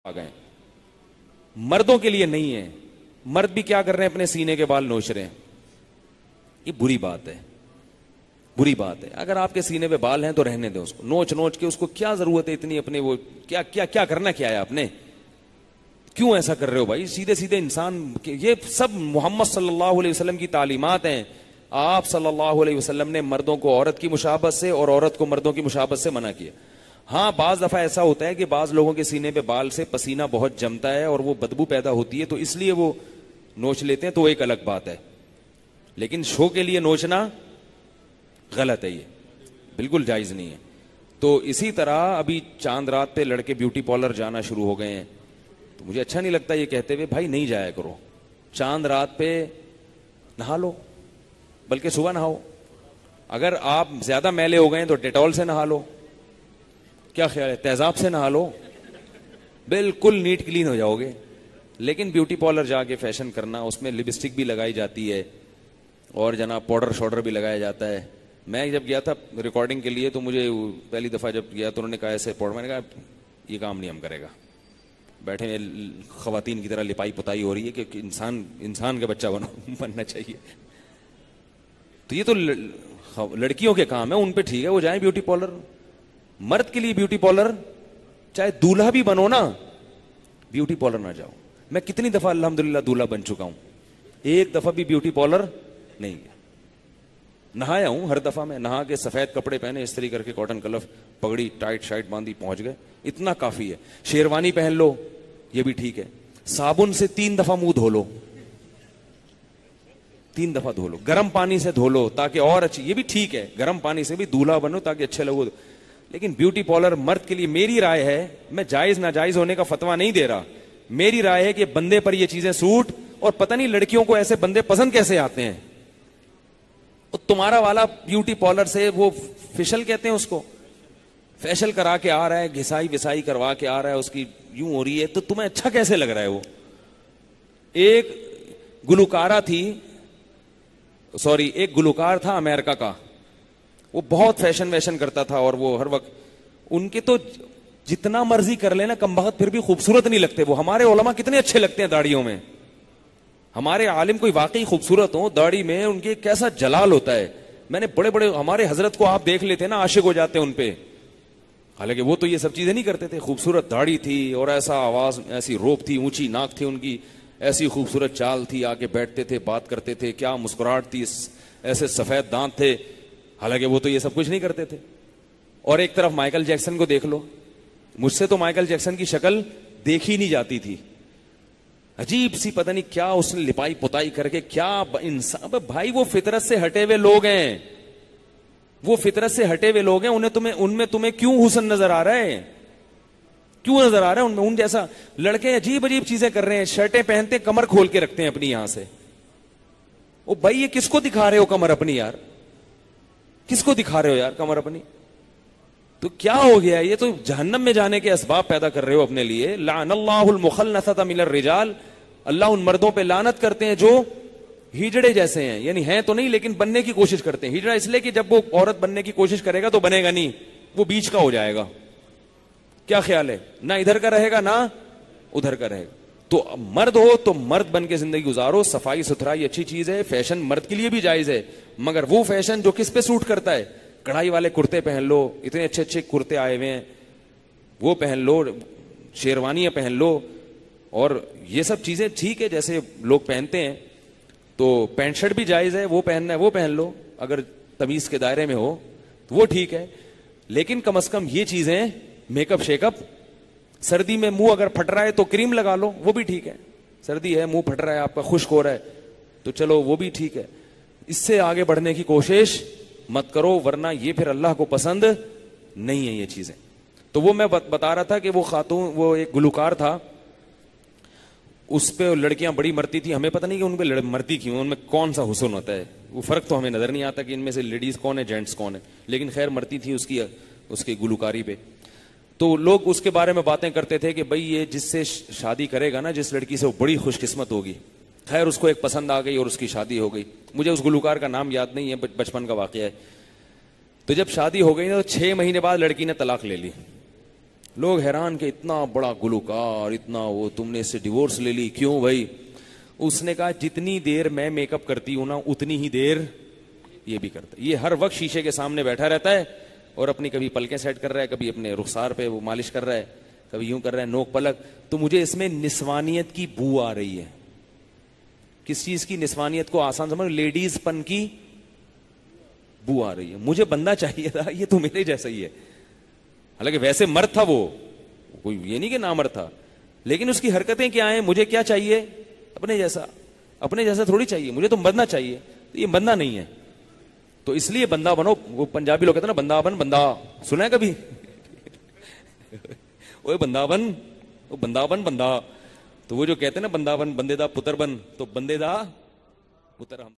آ گئے, مردوں کے لیے نہیں ہے. مرد بھی کیا کر رہے ہیں, اپنے سینے کے بال نوچ رہے ہیں. یہ بری بات ہے, بری بات ہے. اگر آپ کے سینے پہ بال ہیں تو رہنے دیں اس کو, نوچ نوچ کے اس کو کیا ضرورت ہے اتنی اپنے, وہ کیا کیا کیا کرنا کیا ہے آپ نے, کیوں ایسا کر رہے ہو بھائی؟ سیدھے سیدھے انسان, یہ سب محمد صلی اللہ علیہ وسلم کی تعلیمات ہیں. آپ صلی اللہ علیہ وسلم نے مردوں کو عورت کی مشابہت سے اور عورت کو مردوں کی مشابہت سے منع کیا. ہاں بعض دفعہ ایسا ہوتا ہے کہ بعض لوگوں کے سینے پہ بال سے پسینہ بہت جمتا ہے اور وہ بدبو پیدا ہوتی ہے, تو اس لیے وہ نوچ لیتے ہیں, تو ایک الگ بات ہے. لیکن شو کے لیے نوچنا غلط ہے, یہ بالکل جائز نہیں ہے. تو اسی طرح ابھی چاند رات پہ لڑکے بیوٹی پارلر جانا شروع ہو گئے ہیں. تو مجھے اچھا نہیں لگتا یہ کہتے ہوئے, بھائی نہیں جایا کرو. چاند رات پہ نہا لو, بلکہ صبح نہاؤ. اگر آپ زیادہ میلے ہو گئے ہیں تو ڈیٹول سے نہا لو. کیا خیال ہے, تیزاب سے نہا لو, بالکل نیٹ کلین ہو جاؤ گے. لیکن بیوٹی پارلر جا کے فیشن کرنا, اس میں لپسٹک بھی لگائی جاتی ہے اور جناب پاؤڈر شوڈر بھی لگایا جاتا ہے. میں جب گیا تھا ریکارڈنگ کے لیے تو مجھے پہلی دفعہ جب گیا تو انہوں نے کہا ایسے پاؤڈر, میں نے کہا یہ کام نہیں ہم کرے گا. بیٹھے خواتین کی طرح لپائی پتائی ہو رہی ہے کہ انسان کا بچہ بننا چاہیے. تو یہ تو لڑکیوں کے کام ہے, ان پہ ٹھیک ہے وہ جائیں بیوٹی پارلر. مرد کے لیے بیوٹی پارلر, چاہے دولہا بھی بنو نا, بیوٹی پارلر نہ جاؤ. میں کتنی دفعہ الحمدللہ دولہا بن چکا ہوں, ایک دفعہ بھی بیوٹی پارلر نہیں گیا. نہایا ہوں ہر دفعہ, میں نہا کے سفید کپڑے پہنے استری کر کے کاٹن کلف, پگڑی ٹائٹ شائٹ باندھی, پہنچ گئے, اتنا کافی ہے. شیروانی پہن لو, یہ بھی ٹھیک ہے. صابن سے 3 دفعہ منہ دھو لو, 3 دفعہ دھو لو, گرم پانی سے دھو لو تاکہ اور اچھی, یہ بھی ٹھیک ہے. گرم پانی سے بھی دولہا بنو تاکہ اچھے لگو. لیکن بیوٹی پارلر مرد کے لیے, میری رائے ہے, میں جائز ناجائز ہونے کا فتویٰ نہیں دے رہا, میری رائے ہے کہ بندے پر یہ چیزیں سوٹ, اور پتہ نہیں لڑکیوں کو ایسے بندے پسند کیسے آتے ہیں. تمہارا والا بیوٹی پارلر سے وہ فیشل کہتے ہیں اس کو, فیشل کرا کے آ رہا ہے, گھسائی وسائی کروا کے آ رہا ہے, اس کی یوں ہو رہی ہے, تو تمہیں اچھا کیسے لگ رہا ہے وہ. ایک گلوکارہ تھی, سوری ایک گلوکار تھا امریکہ کا, وہ بہت فیشن ویشن کرتا تھا, اور وہ ہر وقت, ان کے تو جتنا مرضی کر لینا کم بخت پھر بھی خوبصورت نہیں لگتے وہ. ہمارے علماء کتنے اچھے لگتے ہیں داڑھیوں میں, ہمارے عالم کوئی واقعی خوبصورت ہو داڑھی میں, ان کے کیسا جلال ہوتا ہے. میں نے بڑے بڑے ہمارے حضرت کو آپ دیکھ لیتے نا, عاشق ہو جاتے ان پہ, حالانکہ وہ تو یہ سب چیزیں نہیں کرتے تھے. خوبصورت داڑھی تھی اور ایسا آواز, ایسی روپ تھی, اونچی ناک تھی ان کی, ایسی خوبصورت چال تھی, آ کے بیٹھتے تھے, بات کرتے تھے, کیا مسکراہٹ تھی, ایسے سفید دانت تھے, حالانکہ وہ تو یہ سب کچھ نہیں کرتے تھے. اور ایک طرف مائیکل جیکسن کو دیکھ لو, مجھ سے تو مائیکل جیکسن کی شکل دیکھی نہیں جاتی تھی, عجیب سی, پتہ نہیں کیا اس نے لپائی پتائی کر کے, کیا انسان بھائی. وہ فطرت سے ہٹے ہوئے لوگ ہیں, وہ فطرت سے ہٹے ہوئے لوگ ہیں, ان میں تمہیں کیوں حسن نظر آ رہا ہے, کیوں نظر آ رہا ہے ان میں؟ ان جیسا لڑکے عجیب عجیب چیزیں کر رہے ہیں, شرٹیں پہنتے کمر کھول کے رکھتے ہیں اپنی یہاں سے. او بھائی یہ کس کو دکھا رہے ہو کمر اپنی یار, کس کو دکھا رہے ہو یار کمر اپنی؟ تو کیا ہو گیا, یہ تو جہنم میں جانے کے اسباب پیدا کر رہے ہو اپنے لیے. لعن اللہ المخنثۃ من الرجال, اللہ ان مردوں پہ لعنت کرتے ہیں جو ہجڑے جیسے ہیں, یعنی ہیں تو نہیں لیکن بننے کی کوشش کرتے ہیں. ہجڑا اس لیے کہ جب وہ عورت بننے کی کوشش کرے گا تو بنے گا نہیں, وہ بیچ کا ہو جائے گا. کیا خیال ہے, نہ ادھر کا رہے گا نہ ادھر کا رہے گا. تو مرد ہو تو مرد بن کے زندگی گزارو, صفائی ستھرائی اچھی چیز ہے, فیشن مرد کے لیے بھی جائز ہے, مگر وہ فیشن جو کس پہ سوٹ کرتا ہے. کڑھائی والے کرتے پہن لو, اتنے اچھے اچھے کرتے آئے ہوئے ہیں, وہ پہن لو, شیروانیاں پہن لو, اور یہ سب چیزیں ٹھیک ہے جیسے لوگ پہنتے ہیں. تو پینٹ شرٹ بھی جائز ہے, وہ پہننا ہے وہ پہن لو, اگر تمیز کے دائرے میں ہو تو وہ ٹھیک ہے. لیکن کم از کم یہ چیزیں, میک اپ شیک اپ, سردی میں منہ اگر پھٹ رہا ہے تو کریم لگا لو, وہ بھی ٹھیک ہے. سردی ہے, منہ پھٹ رہا ہے آپ کا, خشک ہو رہا ہے, تو چلو وہ بھی ٹھیک ہے. اس سے آگے بڑھنے کی کوشش مت کرو, ورنہ یہ پھر اللہ کو پسند نہیں ہے یہ چیزیں. تو وہ میں بتا رہا تھا کہ وہ خاتون, وہ ایک گلوکار تھا, اس پہ لڑکیاں بڑی مرتی تھی. ہمیں پتہ نہیں کہ ان پہ مرتی کیوں, ان میں کون سا حسن ہوتا ہے, وہ فرق تو ہمیں نظر نہیں آتا کہ ان میں سے لیڈیز کون ہے جینٹس کون ہے, لیکن خیر مرتی تھی اس کی گلوکاری پہ. تو لوگ اس کے بارے میں باتیں کرتے تھے کہ بھئی یہ جس سے شادی کرے گا نا, جس لڑکی سے, وہ بڑی خوش قسمت ہوگی. خیر اس کو ایک پسند آ گئی اور اس کی شادی ہو گئی. مجھے اس گلوکار کا نام یاد نہیں ہے, بچپن کا واقعہ ہے. تو جب شادی ہو گئی نا تو 6 مہینے بعد لڑکی نے طلاق لے لی. لوگ حیران کہ اتنا بڑا گلوکار، اتنا وہ، تم نے اس سے ڈیورس لے لی کیوں بھائی؟ اس نے کہا جتنی دیر میں میک اپ کرتی ہوں نا اتنی ہی دیر یہ بھی کرتا ہے. یہ ہر وقت شیشے کے سامنے بیٹھا رہتا ہے اور اپنی کبھی پلکیں سیٹ کر رہا ہے، کبھی اپنے رخسار پہ وہ مالش کر رہا ہے، کبھی یوں کر رہا ہے نوک پلک. تو مجھے اس میں نسوانیت کی بو آ رہی ہے. کس چیز کی نسوانیت کو آسان سمجھ، لیڈیز پن کی بو آ رہی ہے. مجھے بندہ چاہیے تھا، یہ تو میرے جیسا ہی ہے. حالانکہ ویسے مرد تھا وہ، کوئی یہ نہیں کہ نامرد تھا، لیکن اس کی حرکتیں کیا ہیں. مجھے کیا چاہیے؟ اپنے جیسا. اپنے جیسا تھوڑی چاہیے مجھے، تو بندہ چاہیے. تو یہ بندہ نہیں ہے، تو اس لیے بندہ بنو. وہ پنجابی لوگ کہتے ہیں نا بندہ بن، بندہ سنا ہے کبھی؟ وہ بندہ بن، وہ بندہ بن بندہ. تو وہ جو کہتے ہیں نا بندہ بن، بندے دا پتر بن، تو بندے دا پتر ہم